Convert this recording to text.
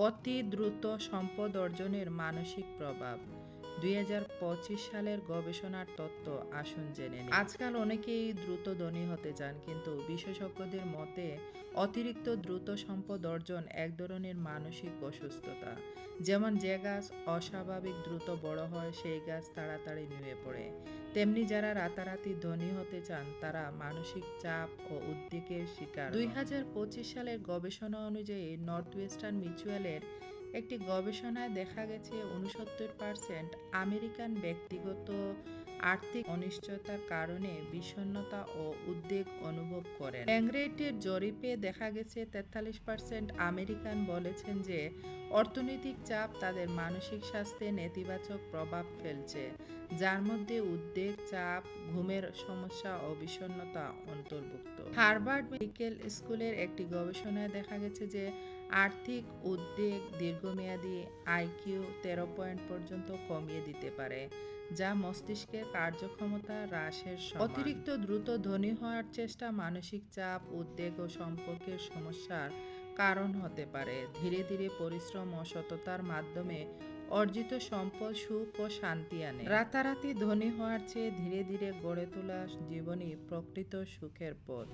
অতি দ্রুত সম্পদ অর্জনের মানসিক প্রভাব ২০২৫ সালের গবেষণার তথ্য আসুন জেনে নিই। আজকাল অনেকেই দ্রুত ধনী হতে চান, কিন্তু বিশেষজ্ঞদের মতে অতিরিক্ত দ্রুত সম্পদ অর্জন এক ধরনের মানসিক অসুস্থতা। যেমন যে গাছ অস্বাভাবিক দ্রুত বড় হয় সেই গাছ তাড়াতাড়ি নুয়ে পড়ে, তেমনি যারা রাতারাতি ধনী হতে চান তারা মানসিক চাপ ও উদ্বেগের শিকার হন। ২০২৫ সালের গবেষণা অনুযায়ী নর্থ ওয়েস্টার্ন মিউচুয়ালের একটি গবেষণায় দেখা গেছে ৬৯% আমেরিকান ব্যক্তিগত আর্থিক অনিশ্চয়তার কারণে বিষণ্ণতা ও উদ্বেগ অনুভব করেন। ব্যাংরেটের জরিপে দেখা গেছে ৪৩% আমেরিকান বলেছেন যে অর্থনৈতিক চাপ তাদের মানসিক স্বাস্থ্যে নেতিবাচক প্রভাব ফেলছে, যার মধ্যে উদ্বেগ, চাপ, ঘুমের সমস্যা ও বিষণ্ণতা অন্তর্ভুক্ত। হার্ভার্ড মেডিকেল স্কুলের একটি গবেষণায় দেখা গেছে যে আর্থিক উদ্বেগ দীর্ঘমেয়াদী আইকিউ ১৩ পয়েন্ট পর্যন্ত কমিয়ে দিতে পারে, যা মস্তিষ্কের কার্যক্ষমতা হ্রাসের সমান। অতিরিক্ত দ্রুত ধনী হওয়ার চেষ্টা মানসিক চাপ, উদ্বেগ ও সম্পর্কের সমস্যার কারণ হতে পারে। ধীরে ধীরে পরিশ্রম ও সততার মাধ্যমে অর্জিত সম্পদ সুখ ও শান্তি আনে। রাতারাতি ধনী হওয়ার চেয়ে ধীরে ধীরে গড়ে তোলা জীবনই প্রকৃত সুখের পথ।